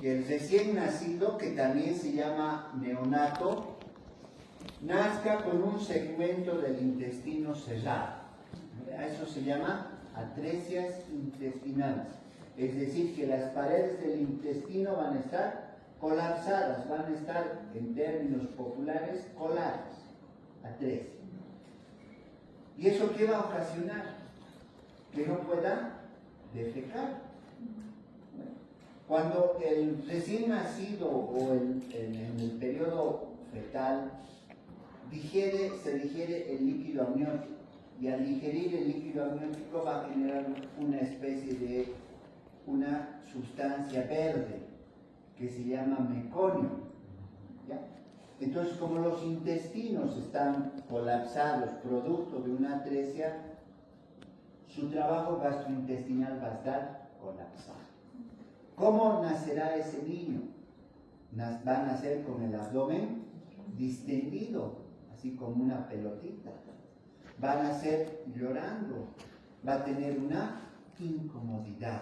que el recién nacido, que también se llama neonato, nazca con un segmento del intestino cerrado. A eso se llama atresias intestinales. Es decir, que las paredes del intestino van a estar colapsadas, van a estar, en términos populares, coladas. Atresia. ¿Y eso qué va a ocasionar? Que no pueda defecar. Cuando el recién nacido o en el periodo fetal se digiere el líquido amniótico, y al digerir el líquido amniótico va a generar una especie de una sustancia verde que se llama meconio. ¿Ya? Entonces, como los intestinos están colapsados producto de una atresia, su trabajo gastrointestinal va a estar colapsado. ¿Cómo nacerá ese niño? Va a nacer con el abdomen distendido, así como una pelotita. Va a nacer llorando, va a tener una incomodidad.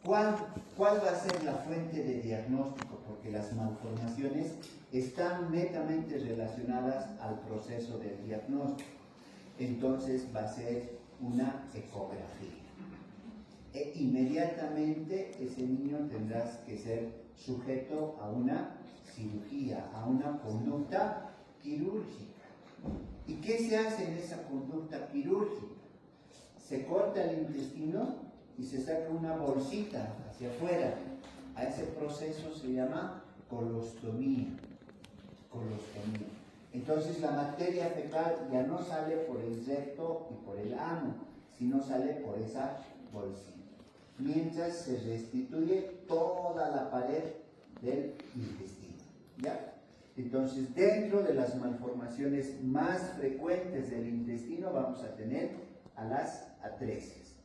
¿Cuál va a ser la fuente de diagnóstico? Porque las malformaciones están netamente relacionadas al proceso del diagnóstico. Entonces va a ser una ecografía. E inmediatamente ese niño tendrá que ser sujeto a una cirugía, a una conducta quirúrgica. ¿Y qué se hace en esa conducta quirúrgica? Se corta el intestino y se saca una bolsita hacia afuera. A ese proceso se llama colostomía. Entonces la materia fecal ya no sale por el recto y por el ano, sino sale por esa bolsita, mientras se restituye toda la pared del intestino. ¿Ya? Entonces, dentro de las malformaciones más frecuentes del intestino vamos a tener a las atresias.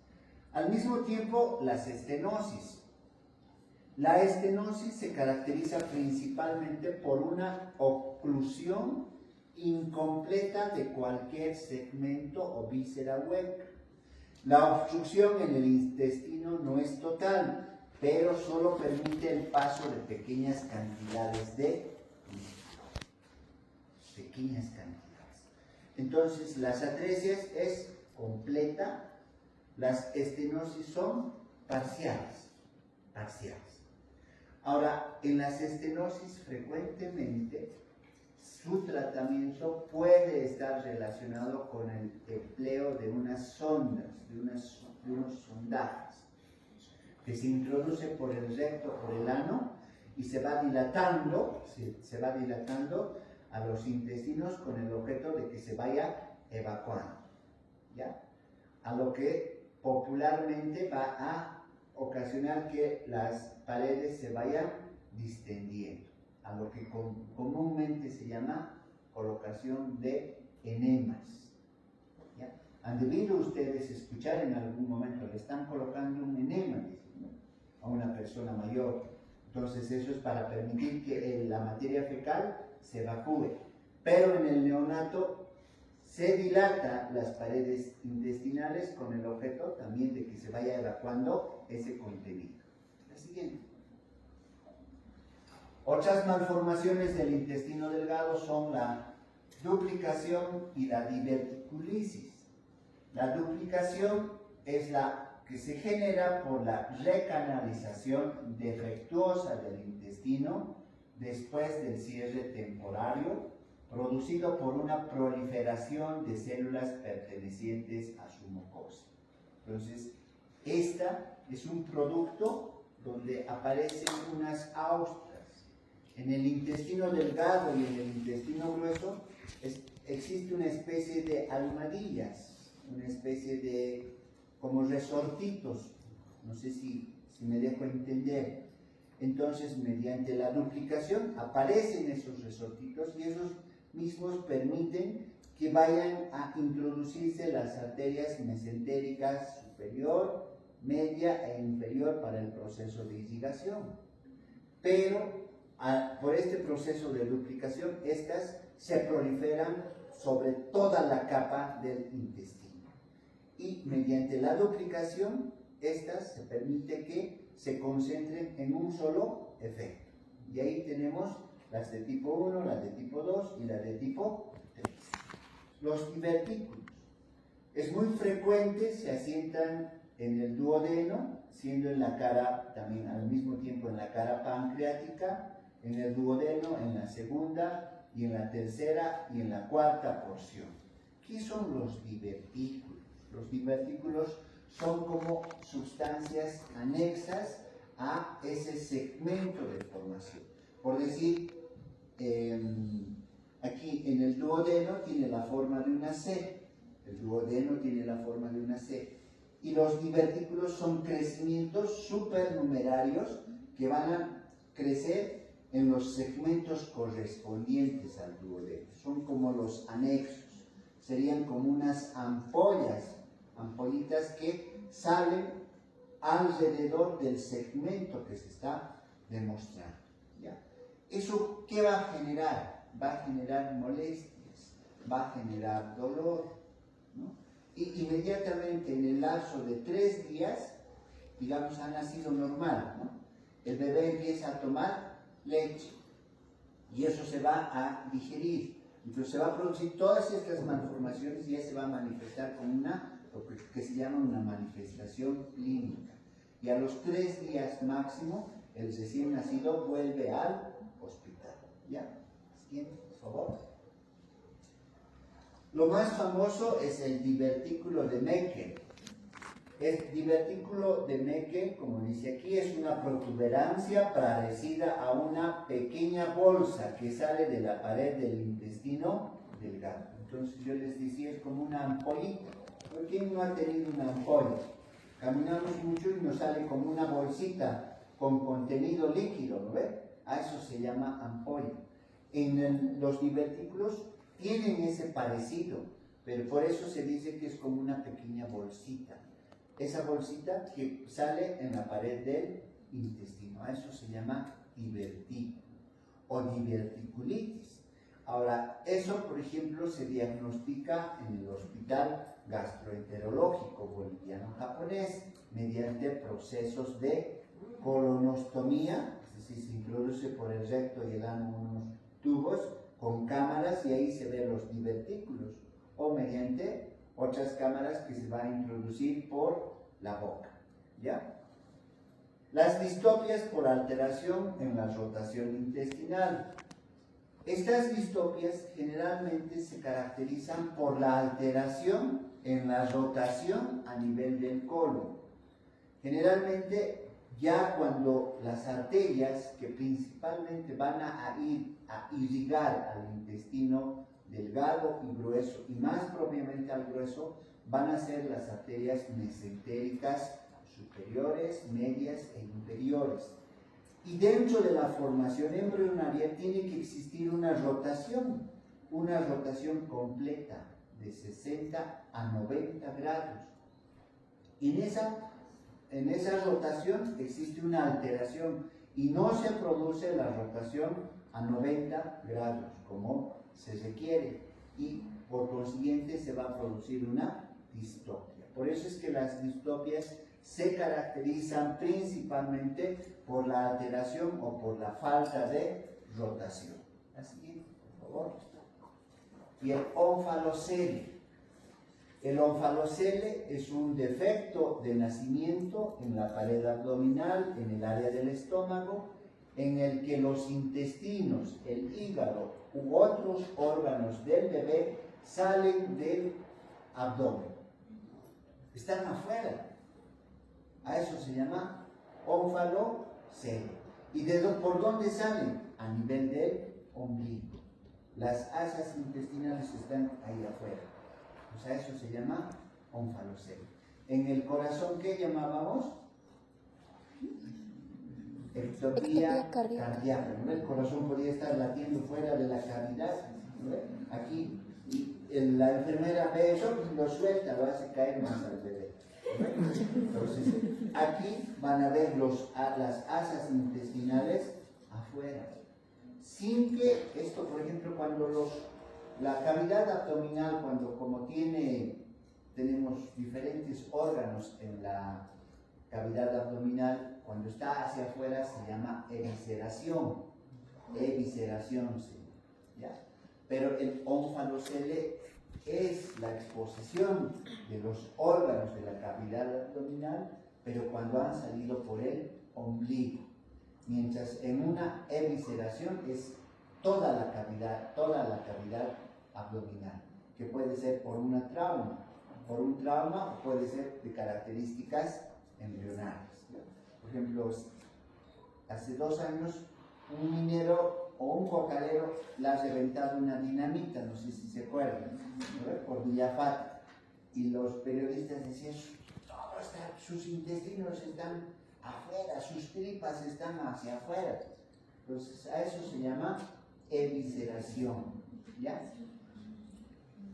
Al mismo tiempo, las estenosis. La estenosis se caracteriza principalmente por una oclusión incompleta de cualquier segmento o víscera hueca. La obstrucción en el intestino no es total, pero solo permite el paso de pequeñas cantidades de Entonces, las atresias es completa, las estenosis son parciales. Ahora, en las estenosis frecuentemente su tratamiento puede estar relacionado con el empleo de unas sondas, de unos sondajes, que se introduce por el recto, por el ano, y se va dilatando a los intestinos con el objeto de que se vaya evacuando, ¿ya? A lo que popularmente va a ocasionar que las paredes se vayan distendiendo, a lo que comúnmente se llama colocación de enemas. ¿Ya? Han debido ustedes escuchar en algún momento, le están colocando un enema, ¿no?, a una persona mayor. Entonces eso es para permitir que la materia fecal se evacúe. Pero en el neonato se dilata las paredes intestinales con el objeto también de que se vaya evacuando ese contenido. La siguiente. Otras malformaciones del intestino delgado son la duplicación y la diverticulisis. La duplicación es la que se genera por la recanalización defectuosa del intestino después del cierre temporario, producido por una proliferación de células pertenecientes a su mucosa. Entonces, esta es un producto donde aparecen unas austras. En el intestino delgado y en el intestino grueso existe una especie de almohadillas, una especie de como resortitos, no sé si me dejo entender. Entonces, mediante la duplicación aparecen esos resortitos y esos mismos permiten que vayan a introducirse las arterias mesentéricas superior, media e inferior para el proceso de irrigación. Pero por este proceso de duplicación, estas se proliferan sobre toda la capa del intestino. Y mediante la duplicación, estas se permite que se concentren en un solo efecto. Y ahí tenemos las de tipo 1, las de tipo 2 y las de tipo 3. Los divertículos. Es muy frecuente, se asientan en el duodeno, siendo en la cara, también al mismo tiempo en la cara pancreática, en el duodeno, en la segunda y en la tercera y en la cuarta porción. ¿Qué son los divertículos? Los divertículos son como sustancias anexas a ese segmento de formación. Por decir, aquí en el duodeno tiene la forma de una C. El duodeno tiene la forma de una C. Y los divertículos son crecimientos supernumerarios que van a crecer en los segmentos correspondientes al duodeno. Son como los anexos. Serían como unas ampolitas que salen alrededor del segmento que se está demostrando. ¿Ya? ¿Eso qué va a generar? Va a generar molestias, va a generar dolor, ¿no? Y inmediatamente en el lapso de 3 días, digamos, ha nacido normal, ¿no? El bebé empieza a tomar leche y eso se va a digerir. Entonces se va a producir todas estas malformaciones y ya se va a manifestar como lo que se llama una manifestación clínica. Y a los 3 días máximo, el recién nacido vuelve al hospital. ¿Ya? Siguiente, por favor. Lo más famoso es el divertículo de Meckel. El divertículo de Meckel, como dice aquí, es una protuberancia parecida a una pequeña bolsa que sale de la pared del intestino delgado. Entonces yo les decía, es como una ampollita. ¿Por quién no ha tenido una ampolla? Caminamos mucho y nos sale como una bolsita con contenido líquido, ¿no ve? A eso se llama ampolla. Los divertículos tienen ese parecido, pero por eso se dice que es como una pequeña bolsita. Esa bolsita que sale en la pared del intestino, a eso se llama divertículo o diverticulitis. Ahora, eso por ejemplo se diagnostica en el Hospital Gastroenterológico Boliviano-Japonés mediante procesos de colonostomía, es decir, se introduce por el recto y el ano unos tubos con cámaras y ahí se ven los divertículos, o mediante otras cámaras que se van a introducir por la boca. ¿Ya? Las distopias por alteración en la rotación intestinal. Estas distopias generalmente se caracterizan por la alteración en la rotación a nivel del colon. Generalmente ya cuando las arterias que principalmente van a ir a irrigar al intestino delgado y grueso, y más propiamente al grueso, van a ser las arterias mesentéricas superiores, medias e inferiores. Y dentro de la formación embrionaria tiene que existir una rotación completa de 60 a 90 grados. Y en esa rotación existe una alteración y no se produce la rotación a 90 grados como se requiere y por consiguiente se va a producir una distopia. Por eso es que las distopias se caracterizan principalmente por la alteración o por la falta de rotación. La siguiente, por favor. Y el onfalocele. El onfalocele es un defecto de nacimiento en la pared abdominal, en el área del estómago, en el que los intestinos, el hígado u otros órganos del bebé salen del abdomen. Están afuera. A eso se llama onfalocele. ¿Y por dónde salen? A nivel del ombligo. Las asas intestinales están ahí afuera. Pues a eso se llama onfalocele. En el corazón, ¿qué llamábamos? Ectopía cardíaca. ¿No? El corazón podía estar latiendo fuera de la cavidad. ¿No? Aquí la enfermera ve eso, pues lo suelta, lo hace caer más al bebé. Entonces, aquí van a ver las asas intestinales afuera. Sin que esto, por ejemplo, cuando la cavidad abdominal, como tenemos diferentes órganos en la cavidad abdominal, cuando está hacia afuera se llama evisceración. Evisceración, sí, ¿ya? Pero el ónfalocele es la exposición de los órganos de la cavidad abdominal, pero cuando han salido por el ombligo. Mientras en una evisceración es toda la cavidad abdominal, que puede ser por un trauma o puede ser de características embrionarias. Por ejemplo, hace 2 años un minero o un cocalero le ha reventado una dinamita, no sé si se acuerdan, ¿no? Por Villafata, y los periodistas decían, sus intestinos están afuera, sus tripas están hacia afuera. Entonces a eso se llama evisceración, ¿ya?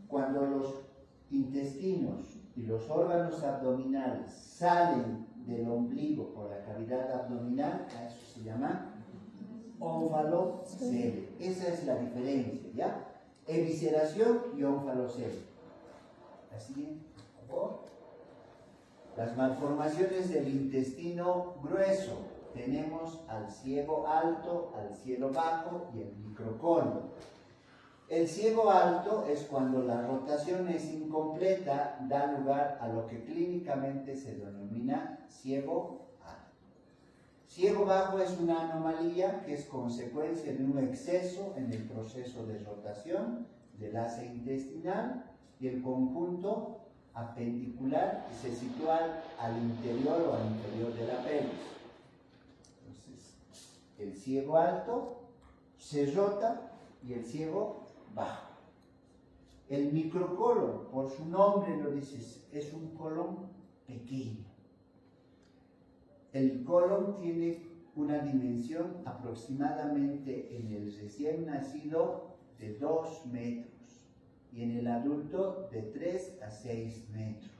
Cuando los intestinos y los órganos abdominales salen del ombligo por la cavidad abdominal, a eso se llama ónfalocele. Esa es la diferencia, ¿ya? Evisceración y ónfalocele. La siguiente, por favor. Las malformaciones del intestino grueso. Tenemos al ciego alto, al ciego bajo y el microcolon. El ciego alto es cuando la rotación es incompleta, da lugar a lo que clínicamente se denomina ciego alto. Ciego bajo es una anomalía que es consecuencia de un exceso en el proceso de rotación del asa intestinal y el conjunto apendicular se sitúa al interior o al interior de la pelvis. Entonces, el ciego alto se rota y el ciego bajo. El microcolon, por su nombre lo dices, es un colon pequeño. El colon tiene una dimensión aproximadamente en el recién nacido de 2 metros y en el adulto de 3 a 6 metros,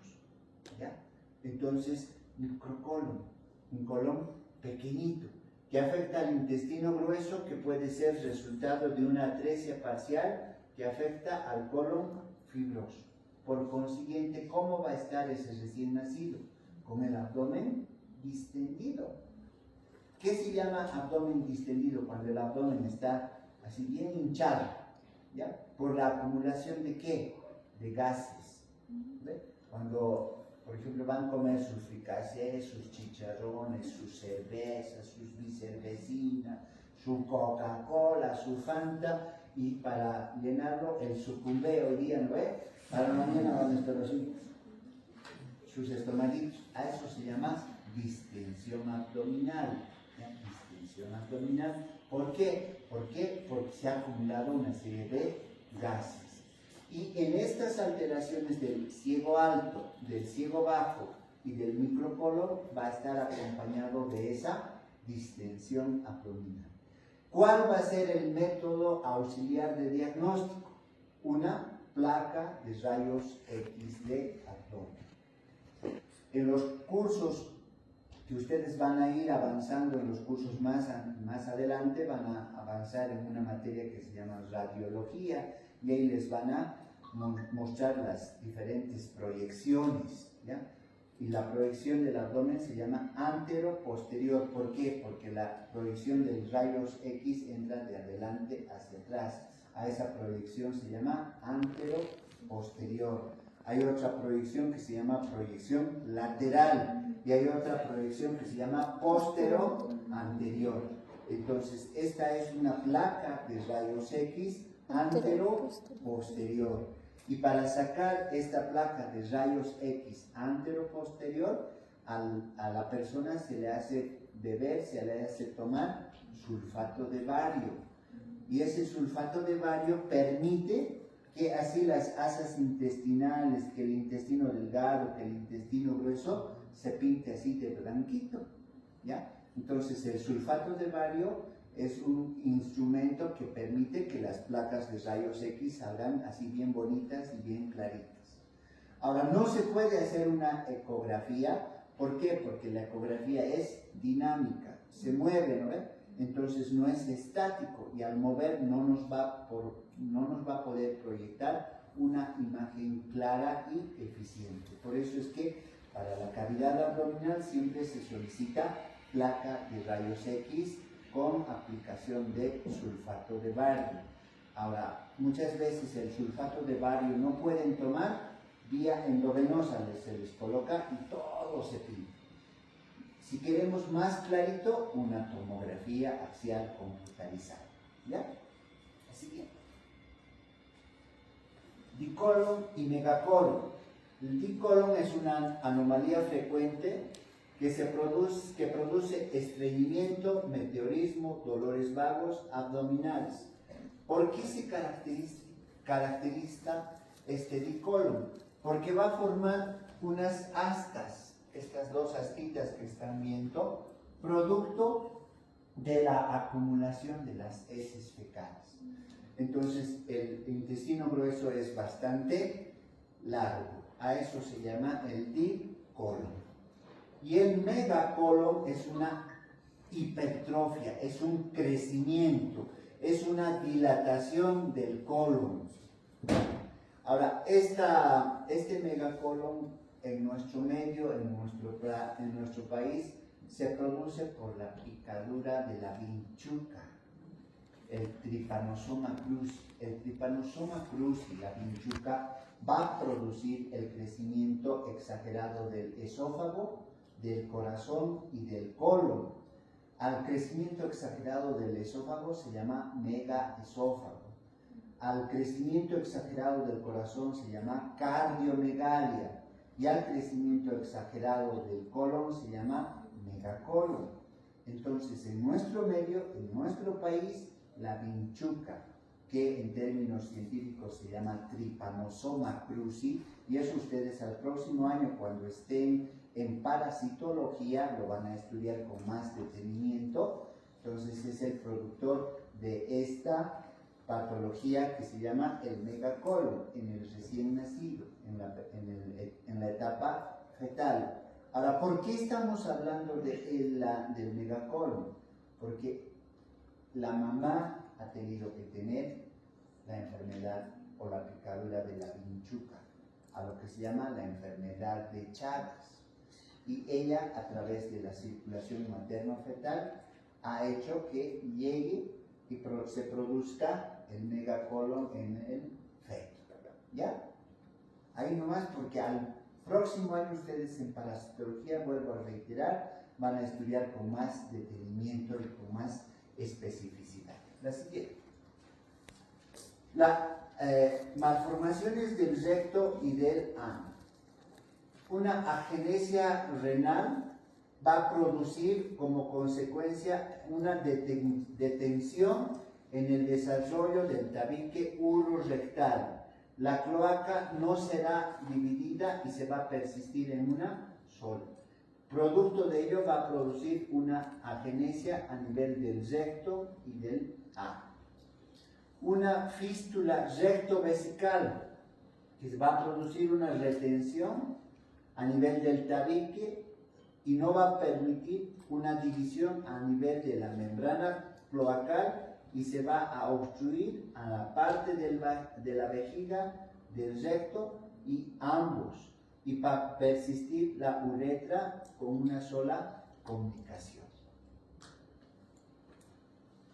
¿ya? Entonces, microcolon, un colon pequeñito, que afecta al intestino grueso, que puede ser resultado de una atresia parcial que afecta al colon fibroso. Por consiguiente, ¿cómo va a estar ese recién nacido? Con el abdomen distendido. ¿Qué se llama abdomen distendido? Cuando el abdomen está así bien hinchado, ¿ya? ¿Por la acumulación de qué? De gases. ¿Ve? Cuando, por ejemplo, van a comer sus fricasés, sus chicharrones, sus cervezas, sus bicervecinas, su Coca-Cola, su Fanta, y para llenarlo, el sucumbé hoy día, ¿no ve? Para mañana van a estar así, sus estomaguitos. A eso se llama distensión abdominal. ¿Ya? Distensión abdominal. ¿Por qué? Porque se ha acumulado una serie de gases. Y en estas alteraciones del ciego alto, del ciego bajo y del microcolon va a estar acompañado de esa distensión abdominal. ¿Cuál va a ser el método auxiliar de diagnóstico? Una placa de rayos X de abdomen. En los cursos que ustedes van a ir avanzando, en los cursos más adelante, van a avanzar en una materia que se llama radiología, y ahí les van a mostrar las diferentes proyecciones, ¿ya? Y la proyección del abdomen se llama antero-posterior. ¿Por qué? Porque la proyección de los rayos X entra de adelante hacia atrás. A esa proyección se llama antero-posterior. Hay otra proyección que se llama proyección lateral y hay otra proyección que se llama postero-anterior. Entonces, esta es una placa de rayos X antero-posterior. Y para sacar esta placa de rayos X antero-posterior, a la persona se le hace beber, se le hace tomar sulfato de bario. Y ese sulfato de bario permite que así las asas intestinales, que el intestino delgado, que el intestino grueso, se pinte así de blanquito, ¿ya? Entonces el sulfato de bario es un instrumento que permite que las placas de rayos X salgan así bien bonitas y bien claritas. Ahora, no se puede hacer una ecografía. ¿Por qué? Porque la ecografía es dinámica, se mueve, ¿no? Entonces no es estático y al mover no nos va a poder proyectar una imagen clara y eficiente. Por eso es que para la cavidad abdominal siempre se solicita placa de rayos X con aplicación de sulfato de bario. Ahora, muchas veces el sulfato de bario no pueden tomar, vía endovenosa se les coloca y todo se pinta. Si queremos más clarito, una tomografía axial computarizada. ¿Ya? Así que, dicolon y megacolon. El dicolon es una anomalía frecuente que produce estreñimiento, meteorismo, dolores vagos, abdominales. ¿Por qué se caracteriza este dicolon? Porque va a formar unas astas, estas dos astitas que están viendo, producto de la acumulación de las heces fecales. Entonces, el intestino grueso es bastante largo. A eso se llama el dicolon. Y el megacolon es una hipertrofia, es un crecimiento, es una dilatación del colon. Ahora, este megacolon en nuestro medio, en nuestro país, se produce por la picadura de la vinchuca, el Trypanosoma cruzi. El Trypanosoma cruzi, la vinchuca, va a producir el crecimiento exagerado del esófago, del corazón y del colon. Al crecimiento exagerado del esófago se llama megaesófago. Al crecimiento exagerado del corazón se llama cardiomegalia. Y al crecimiento exagerado del colon se llama megacolon. Entonces, en nuestro medio, en nuestro país, la vinchuca, que en términos científicos se llama Trypanosoma cruzi, y eso ustedes al próximo año, cuando estén en parasitología, lo van a estudiar con más detenimiento. Entonces es el productor de esta patología que se llama el megacolon en el recién nacido, en la etapa fetal. Ahora, ¿por qué estamos hablando del megacolon? Porque la mamá ha tenido que tener la enfermedad o la picadura de la vinchuca, a lo que se llama la enfermedad de Chagas. Y ella, a través de la circulación materno-fetal, ha hecho que llegue y se produzca el megacolon en el feto. ¿Ya? Ahí nomás, porque al próximo año ustedes en parasitología, vuelvo a reiterar, van a estudiar con más detenimiento y con más especificidad. La siguiente. Malformaciones del recto y del ano. Una agenesia renal va a producir como consecuencia una detención en el desarrollo del tabique urorectal. La cloaca no será dividida y se va a persistir en una sola. Producto de ello va a producir una agenesia a nivel del recto y del ano. Una fístula rectovesical que va a producir una retención a nivel del tabique y no va a permitir una división a nivel de la membrana cloacal y se va a obstruir a la parte de la vejiga del recto y ambos, y va a persistir la uretra con una sola comunicación.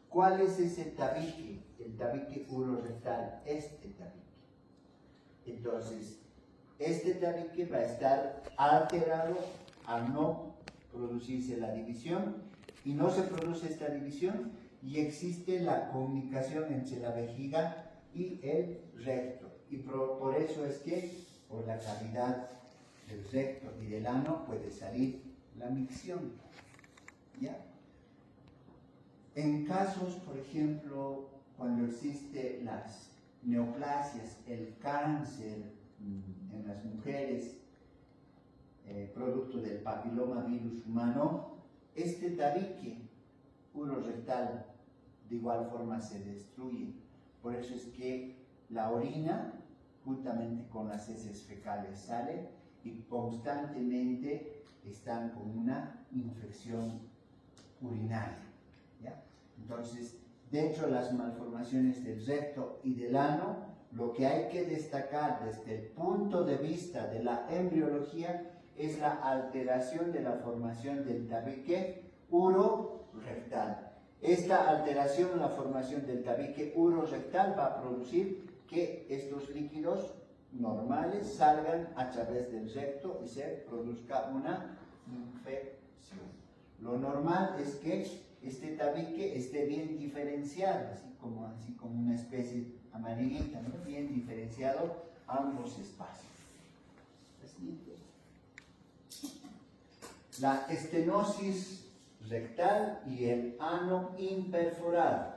¿Cuál es ese tabique? El tabique urorectal, este tabique. Entonces, este tabique va a estar alterado al no producirse la división, y no se produce esta división y existe la comunicación entre la vejiga y el recto, y por eso es que por la cavidad del recto y del ano puede salir la micción. ¿Ya? En casos, por ejemplo, cuando existen las neoplasias, el cáncer en las mujeres, producto del papilomavirus humano, este tabique urorectal de igual forma se destruye. Por eso es que la orina, juntamente con las heces fecales, sale y constantemente están con una infección urinaria. ¿Ya? Entonces, dentro de las malformaciones del recto y del ano, lo que hay que destacar desde el punto de vista de la embriología es la alteración de la formación del tabique urorectal. Esta alteración en la formación del tabique urorectal va a producir que estos líquidos normales salgan a través del recto y se produzca una infección. Lo normal es que este tabique esté bien diferenciado, así como una especie amarillita, ¿no? Bien diferenciado ambos espacios. La estenosis rectal y el ano imperforado.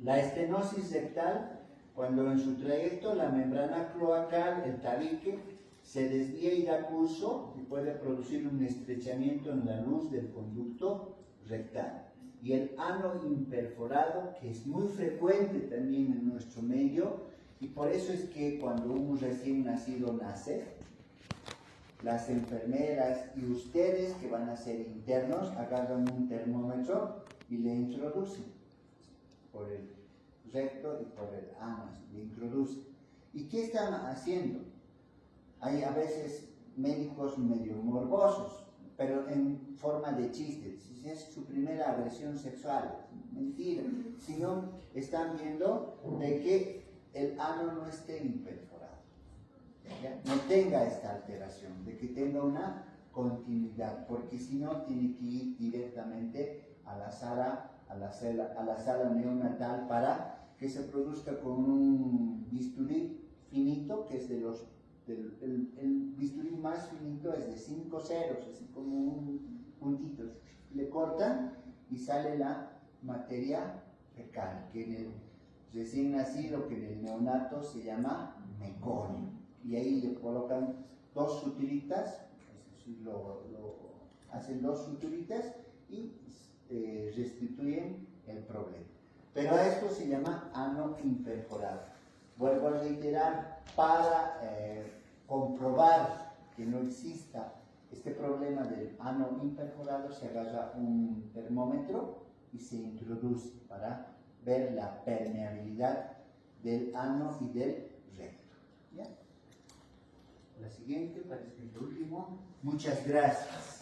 La estenosis rectal, cuando en su trayecto la membrana cloacal, el tabique, se desvía y da curso y puede producir un estrechamiento en la luz del conducto rectal. Y el ano imperforado, que es muy frecuente también en nuestro medio, y por eso es que cuando un recién nacido nace, las enfermeras y ustedes que van a ser internos agarran un termómetro y le introducen por el recto y por el ano, le introducen. ¿Y qué están haciendo? Hay a veces médicos medio morbosos, pero en forma de chiste. Si es su primera agresión sexual, mentira. Sino están viendo de que el ano no esté imperforado, ¿ya? No tenga esta alteración, de que tenga una continuidad, porque si no tiene que ir directamente a la sala neonatal para que se produzca con un bisturí finito, que es el bisturí más finito es de 5 ceros, así como un puntito. Le cortan y sale la materia fecal, que en el recién nacido, que en el neonato se llama meconio. Y ahí le colocan 2 suturitas, es decir, hacen 2 suturitas y restituyen el problema. Pero a esto se llama ano imperforado. Vuelvo a reiterar, para comprobar que no exista este problema del ano imperforado, se agarra un termómetro y se introduce para ver la permeabilidad del ano y del recto. ¿Ya? La siguiente, parece que es el último. Muchas gracias.